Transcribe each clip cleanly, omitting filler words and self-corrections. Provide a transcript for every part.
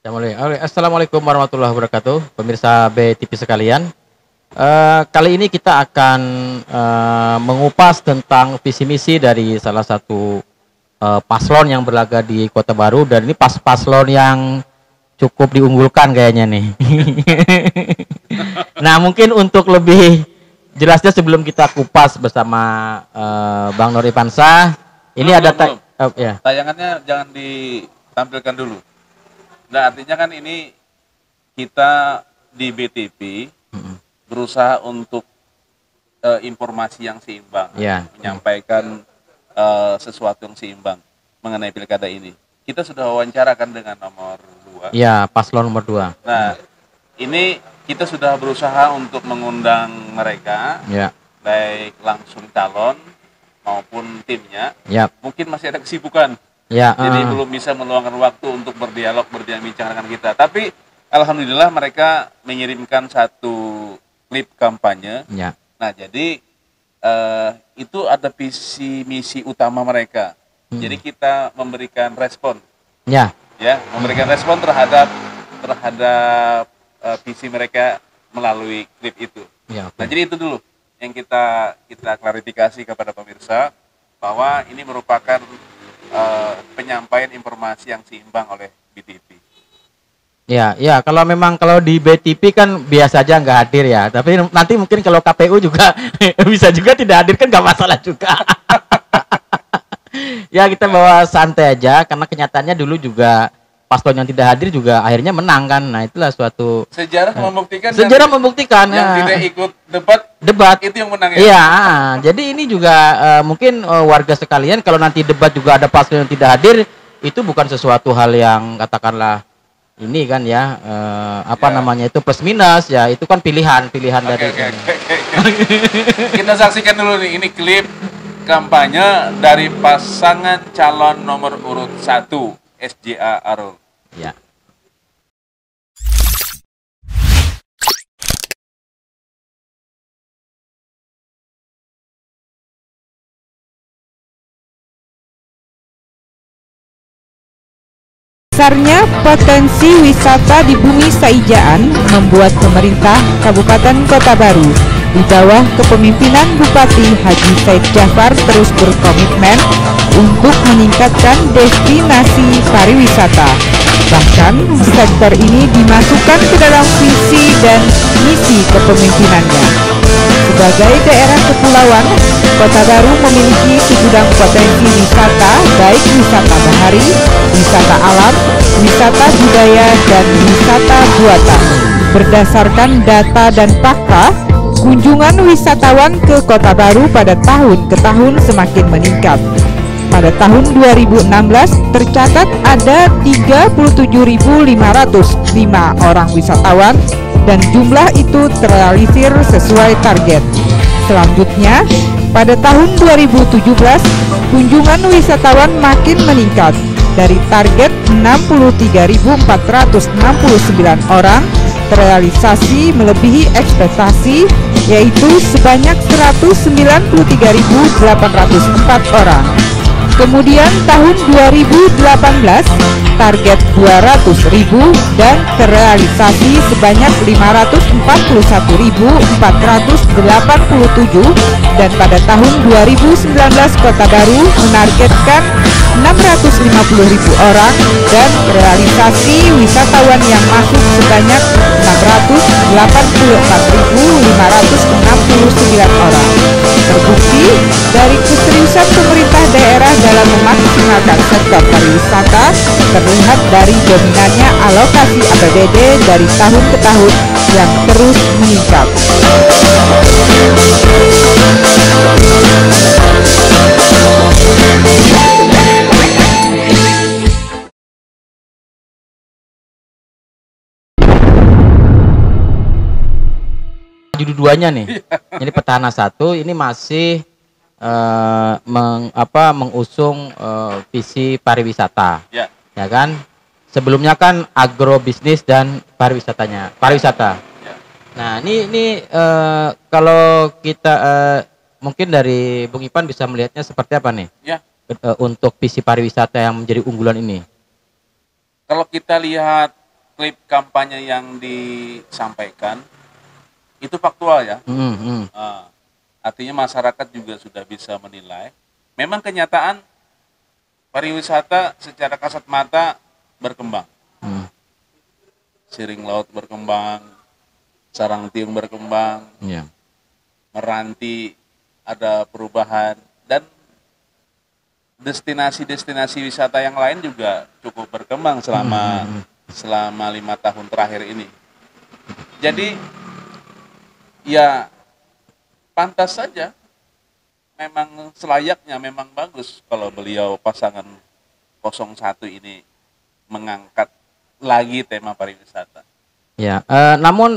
Assalamualaikum warahmatullahi wabarakatuh, pemirsa BTV sekalian. Kali ini kita akan mengupas tentang visi misi dari salah satu paslon yang berlaga di Kota Baru, dan ini paslon yang cukup diunggulkan kayaknya nih. Nah, mungkin untuk lebih jelasnya sebelum kita kupas bersama Bang Nur Ivansyah, ini ada ya. Tayangannya jangan ditampilkan dulu. Nah, artinya kan ini kita di BTV berusaha untuk informasi yang seimbang, menyampaikan sesuatu yang seimbang mengenai pilkada ini. Kita sudah wawancarakan dengan nomor 2. Ya, paslon nomor 2. Nah, ini kita sudah berusaha untuk mengundang mereka, baik langsung calon maupun timnya. Mungkin masih ada kesibukan. Jadi belum bisa meluangkan waktu untuk berdialog, berbincang dengan kita. Tapi alhamdulillah mereka mengirimkan satu klip kampanye. Nah, jadi itu ada visi misi utama mereka. Jadi kita memberikan respon. Memberikan respon terhadap visi mereka melalui klip itu. Nah, jadi itu dulu yang kita klarifikasi kepada pemirsa bahwa ini merupakan penyampaian informasi yang seimbang oleh BTV. Ya, kalau di BTV kan biasa aja nggak hadir ya. Tapi nanti mungkin kalau KPU juga bisa juga tidak hadir, kan nggak masalah juga. Ya, kita bawa santai aja karena kenyataannya dulu juga paslon yang tidak hadir juga akhirnya menang kan. Nah, itulah suatu sejarah membuktikan. Yang tidak ikut debat itu yang menang ya. Iya, jadi ini juga mungkin warga sekalian, kalau nanti debat juga ada paslon yang tidak hadir, itu bukan sesuatu hal yang katakanlah ini kan ya namanya itu plus minus ya, itu kan pilihan dari. Kita saksikan dulu nih, ini klip kampanye dari pasangan calon nomor urut 1 SJA Arul. Ya. Besarnya potensi wisata di Bumi Saijaan membuat pemerintah Kabupaten Kota Baru di bawah kepemimpinan Bupati Haji Said Jafar terus berkomitmen untuk meningkatkan destinasi pariwisata. Bahkan sektor ini dimasukkan ke dalam visi dan misi kepemimpinannya. Sebagai daerah kepulauan, Kota Baru memiliki segudang potensi wisata, baik wisata bahari, wisata alam, wisata budaya, dan wisata buatan. Berdasarkan data dan fakta, kunjungan wisatawan ke Kota Baru pada tahun ke tahun semakin meningkat. Pada tahun 2016 tercatat ada 37.505 orang wisatawan, dan jumlah itu terrealisir sesuai target. Selanjutnya, pada tahun 2017, kunjungan wisatawan makin meningkat dari target 63.469 orang, terrealisasi melebihi ekspektasi, yaitu sebanyak 193.804 orang. Kemudian tahun 2018 target 200.000 dan terrealisasi sebanyak 541.487, dan pada tahun 2019 Kota Baru menargetkan 650.000 orang dan realisasi wisatawan yang masuk sebanyak 684.569 orang. Terbukti dari keseriusan pemerintah daerah dalam memaksimalkan sektor pariwisata terlihat dari dominannya alokasi APBD dari tahun ke tahun yang terus meningkat. Duanya nih. Jadi petahana 1 ini masih mengusung visi pariwisata. Ya kan? Sebelumnya kan agrobisnis dan pariwisata. Nah, ini kalau kita mungkin dari Bung Ipan bisa melihatnya seperti apa nih? Untuk visi pariwisata yang menjadi unggulan ini. Kalau kita lihat klip kampanye yang disampaikan itu faktual ya. Artinya masyarakat juga sudah bisa menilai. Memang kenyataan pariwisata secara kasat mata berkembang. Siring laut berkembang, sarang tiung berkembang, Meranti ada perubahan, dan destinasi-destinasi wisata yang lain juga cukup berkembang selama 5 tahun terakhir ini. Jadi ya pantas saja, memang selayaknya, memang bagus kalau beliau pasangan 01 ini mengangkat lagi tema pariwisata. Ya, namun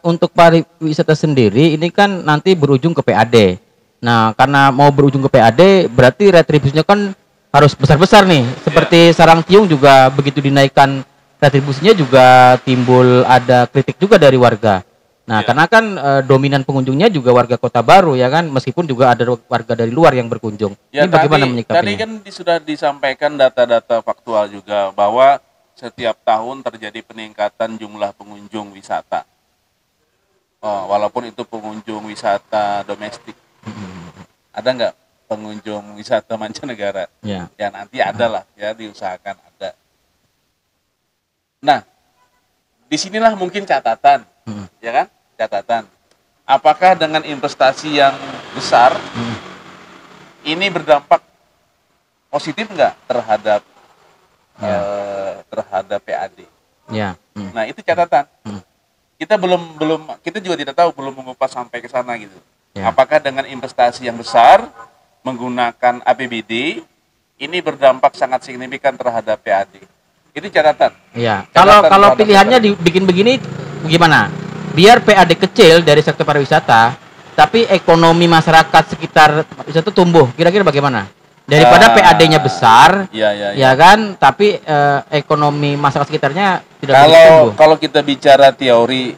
untuk pariwisata sendiri ini kan nanti berujung ke PAD. Nah, karena mau berujung ke PAD berarti retribusinya kan harus besar-besar nih. Seperti sarang tiung juga begitu dinaikkan retribusinya juga timbul ada kritik juga dari warga. Nah, karena kan dominan pengunjungnya juga warga Kota Baru ya kan, meskipun juga ada warga dari luar yang berkunjung. Ya, ini bagaimana menyikapinya? Tadi kan sudah disampaikan data-data faktual juga bahwa setiap tahun terjadi peningkatan jumlah pengunjung wisata. Walaupun itu pengunjung wisata domestik. Ada nggak pengunjung wisata mancanegara? Ya nanti ada lah ya, diusahakan ada. Nah, disinilah mungkin catatan, ya kan? Catatan. Apakah dengan investasi yang besar ini berdampak positif nggak terhadap terhadap PAD? Nah, itu catatan. Kita juga tidak tahu, belum mengupas sampai ke sana gitu. Apakah dengan investasi yang besar menggunakan APBD ini berdampak sangat signifikan terhadap PAD? Itu catatan. Kalau pilihannya dibikin begini gimana? Biar PAD kecil dari sektor pariwisata, tapi ekonomi masyarakat sekitar wisata tumbuh. Kira-kira bagaimana? Daripada PAD-nya besar, ya kan, tapi ekonomi masyarakat sekitarnya tidak tumbuh. Kalau kita bicara teori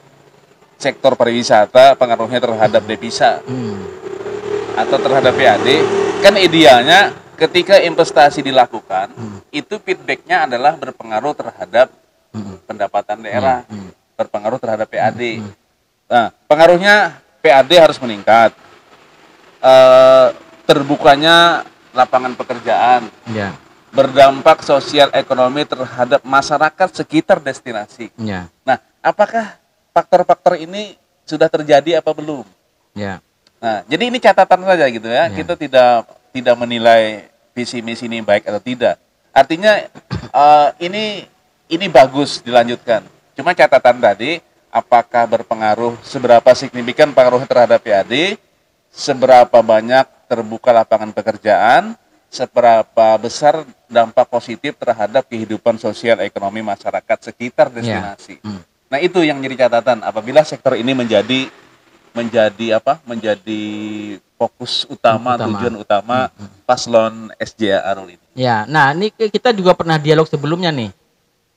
sektor pariwisata, pengaruhnya terhadap devisa atau terhadap PAD, kan idealnya ketika investasi dilakukan, itu feedbacknya adalah berpengaruh terhadap pendapatan daerah, berpengaruh terhadap PAD. Nah, pengaruhnya PAD harus meningkat, terbukanya lapangan pekerjaan, berdampak sosial ekonomi terhadap masyarakat sekitar destinasi. Nah, apakah faktor-faktor ini sudah terjadi apa belum? Nah, jadi ini catatan saja gitu ya. Kita tidak menilai visi misi ini baik atau tidak. Artinya ini bagus dilanjutkan. Cuma catatan tadi, apakah berpengaruh, seberapa signifikan pengaruhnya terhadap PAD, seberapa banyak terbuka lapangan pekerjaan, seberapa besar dampak positif terhadap kehidupan sosial ekonomi masyarakat sekitar destinasi. Nah, itu yang jadi catatan apabila sektor ini menjadi fokus utama. Tujuan utama paslon SJA Arul ini. Ya, nah ini kita juga pernah dialog sebelumnya nih.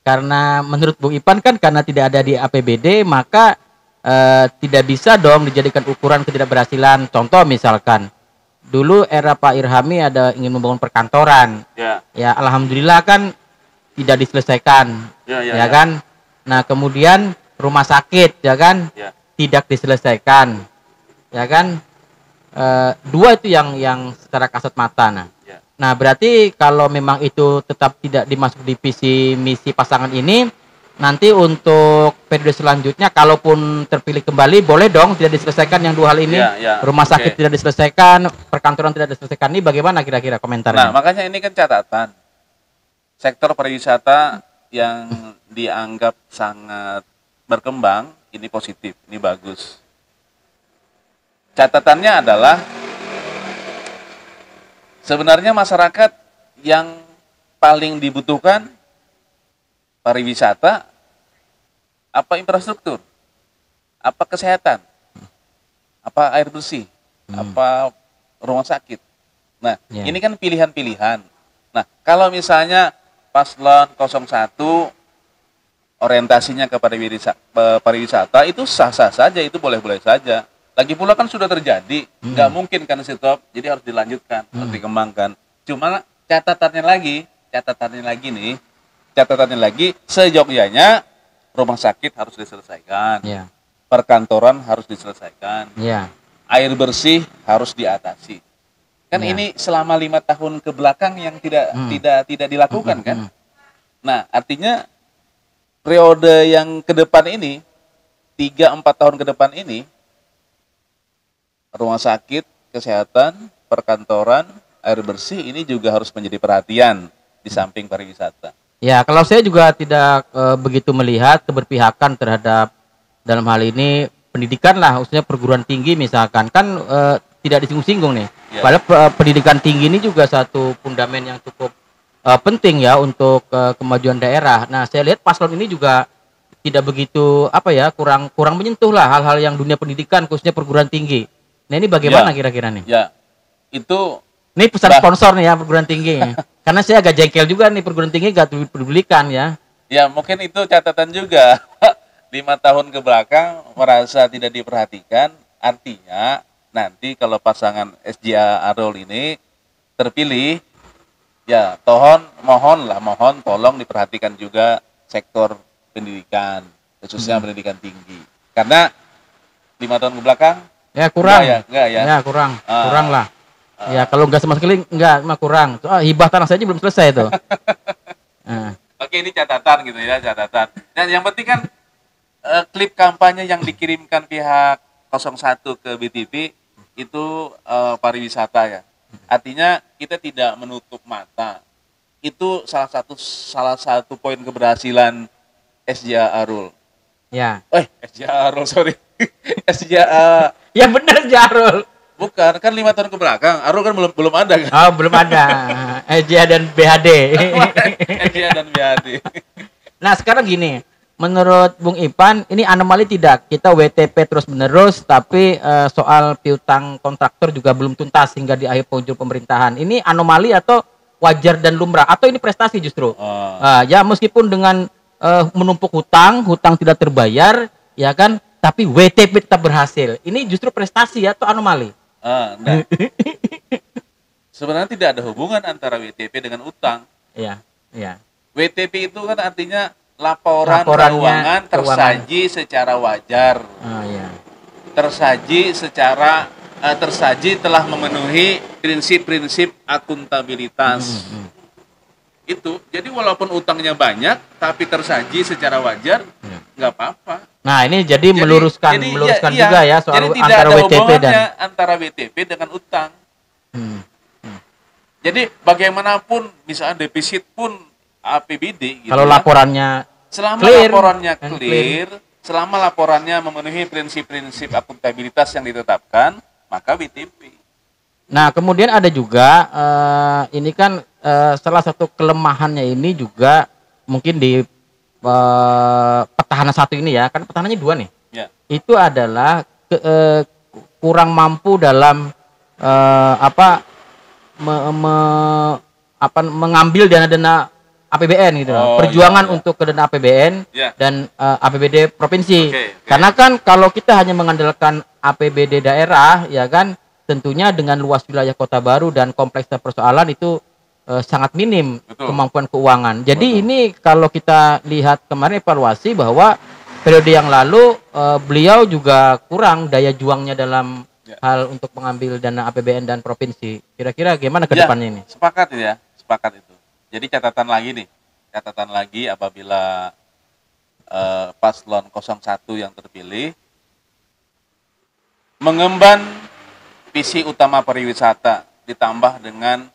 Karena menurut Bung Ipan kan karena tidak ada di APBD, maka tidak bisa dong dijadikan ukuran ketidakberhasilan. Contoh misalkan dulu era Pak Irhami ada ingin membangun perkantoran, ya alhamdulillah kan tidak diselesaikan, ya kan. Nah kemudian rumah sakit, ya kan, tidak diselesaikan, ya kan. Dua itu yang secara kasat mata. Nah berarti kalau memang itu tetap tidak dimasuk di visi misi pasangan ini, nanti untuk periode selanjutnya kalaupun terpilih kembali boleh dong tidak diselesaikan yang dua hal ini. Rumah sakit tidak diselesaikan, perkantoran tidak diselesaikan. Ini bagaimana kira-kira komentarnya? Nah, makanya ini kan catatan. Sektor pariwisata yang dianggap sangat berkembang, ini positif, ini bagus. Catatannya adalah sebenarnya masyarakat yang paling dibutuhkan pariwisata apa infrastruktur, apa kesehatan, apa air bersih, apa rumah sakit. Nah, ini kan pilihan-pilihan. Nah, kalau misalnya paslon 01 orientasinya kepada pariwisata, itu sah-sah saja, itu boleh-boleh saja. Lagi pula kan sudah terjadi, nggak mungkin kan stop, jadi harus dilanjutkan, harus dikembangkan. Cuma catatannya lagi nih, sejogjanya rumah sakit harus diselesaikan, perkantoran harus diselesaikan, air bersih harus diatasi. Kan ini selama 5 tahun ke belakang yang tidak dilakukan kan. Nah, artinya periode yang ke depan ini, 3-4 tahun ke depan ini, rumah sakit, kesehatan, perkantoran, air bersih ini juga harus menjadi perhatian di samping pariwisata. Ya, kalau saya juga tidak begitu melihat keberpihakan terhadap dalam hal ini pendidikan lah, khususnya perguruan tinggi misalkan, kan tidak disinggung-singgung nih. Padahal pendidikan tinggi ini juga satu fundament yang cukup penting ya untuk kemajuan daerah. Nah, saya lihat paslon ini juga tidak begitu kurang menyentuh lah hal-hal yang dunia pendidikan, khususnya perguruan tinggi. Nah, ini bagaimana kira-kira nih? Ya, itu ini pesan sponsor nih ya perguruan tinggi. Karena saya agak jengkel juga nih perguruan tinggi gak dipedulikan ya. Ya, mungkin itu catatan juga. 5 tahun ke belakang merasa tidak diperhatikan, artinya nanti kalau pasangan SJA Arul ini terpilih, ya mohon tolong diperhatikan juga sektor pendidikan, khususnya pendidikan tinggi. Karena 5 tahun ke belakang ya kurang. Enggak ya. Ya kurang lah. Ya kalau nggak sama sekali enggak mah kurang. Hibah tanah saja belum selesai itu. Oke, ini catatan gitu ya, catatan. Dan yang penting kan klip kampanye yang dikirimkan pihak 01 ke BTP itu pariwisata ya. Artinya kita tidak menutup mata. Itu salah satu poin keberhasilan SJA Arul. Ya. SJA Arul, sorry. SJA. Ya benar SJA Arul. Bukan, kan 5 tahun ke belakang, Arul kan belum ada kan? Oh, belum ada. SJA dan BHD. SJA dan BHD. Nah, sekarang gini, menurut Bung Ipan, ini anomali tidak? Kita WTP terus-menerus, tapi soal piutang kontraktor juga belum tuntas hingga di akhir penghujung pemerintahan. Ini anomali atau wajar dan lumrah? Atau ini prestasi justru? Ya, meskipun dengan menumpuk hutang tidak terbayar, ya kan? Tapi WTP tetap berhasil. Ini justru prestasi atau anomali? Nah. Sebenarnya tidak ada hubungan antara WTP dengan utang. Iya. WTP itu kan artinya laporan keuangan tersaji secara wajar. Tersaji telah memenuhi prinsip-prinsip akuntabilitas. Itu. Jadi walaupun utangnya banyak tapi tersaji secara wajar, nggak apa-apa. Nah, ini jadi meluruskan juga ya soal antara WTP dan antara WTP dengan utang. Jadi bagaimanapun misalnya defisit pun APBD gitu. Kalau laporannya clear, selama laporannya memenuhi prinsip-prinsip akuntabilitas yang ditetapkan, maka WTP. Nah, kemudian ada juga ini kan salah satu kelemahannya ini juga mungkin di petahana 1 ini ya, kan petahananya 2 nih. Ya. Itu adalah kurang mampu dalam mengambil dana-dana APBN gitu. Perjuangan untuk ke dana APBN dan APBD provinsi. Karena kan kalau kita hanya mengandalkan APBD daerah, ya kan, tentunya dengan luas wilayah Kota Baru dan kompleksnya persoalan itu sangat minim kemampuan keuangan. Jadi ini kalau kita lihat kemarin evaluasi bahwa periode yang lalu beliau juga kurang daya juangnya dalam hal untuk mengambil dana APBN dan provinsi. Kira-kira gimana ke depannya ini? Sepakat itu. Jadi catatan lagi apabila paslon 01 yang terpilih mengemban visi utama pariwisata ditambah dengan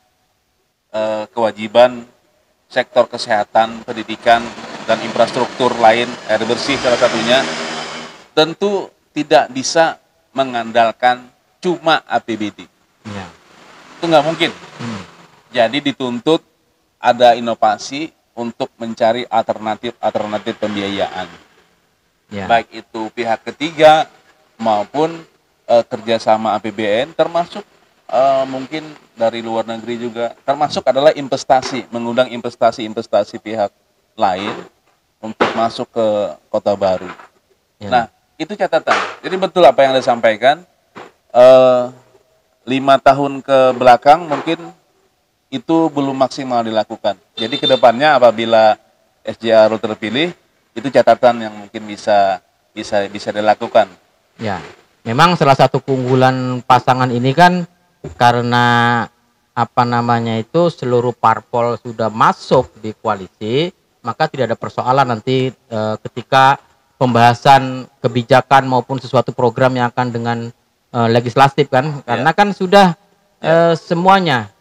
kewajiban sektor kesehatan, pendidikan, dan infrastruktur lain, air bersih salah satunya, tentu tidak bisa mengandalkan cuma APBD. Itu nggak mungkin. Jadi dituntut ada inovasi untuk mencari alternatif pembiayaan. Baik itu pihak ketiga maupun kerjasama APBN, termasuk mungkin dari luar negeri juga, termasuk adalah investasi, mengundang investasi pihak lain untuk masuk ke Kota Baru. Nah, itu catatan. Jadi betul apa yang Anda sampaikan, 5 tahun ke belakang mungkin itu belum maksimal dilakukan. Jadi kedepannya apabila SJA Arul terpilih, Itu catatan yang mungkin bisa dilakukan. Ya, memang salah satu keunggulan pasangan ini kan karena apa namanya itu seluruh parpol sudah masuk di koalisi, maka tidak ada persoalan nanti ketika pembahasan kebijakan maupun sesuatu program yang akan dengan legislatif kan, karena kan sudah semuanya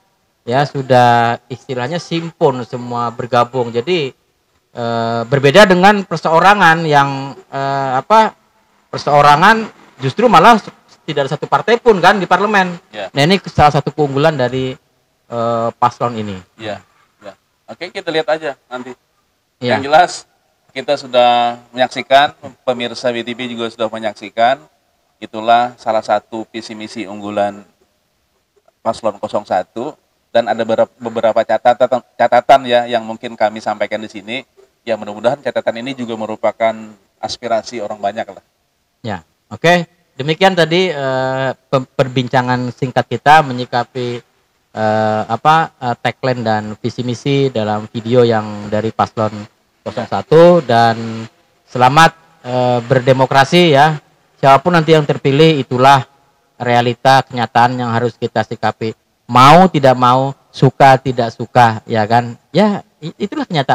ya sudah istilahnya simpon semua bergabung. Jadi berbeda dengan perseorangan yang perseorangan justru malah tidak ada satu partai pun kan di parlemen. Nah ini salah satu keunggulan dari paslon ini. Oke, kita lihat aja nanti. Yang jelas kita sudah menyaksikan, pemirsa WTV juga sudah menyaksikan. Itulah salah satu visi misi unggulan paslon 01, dan ada beberapa catatan ya yang mungkin kami sampaikan di sini. Ya mudah-mudahan catatan ini juga merupakan aspirasi orang banyak lah. Ya, oke. Demikian tadi perbincangan singkat kita menyikapi tagline dan visi misi dalam video yang dari paslon 01, dan selamat berdemokrasi ya. Siapapun nanti yang terpilih, itulah realita kenyataan yang harus kita sikapi. Mau tidak mau, suka tidak suka, ya kan? Ya, itulah kenyataan.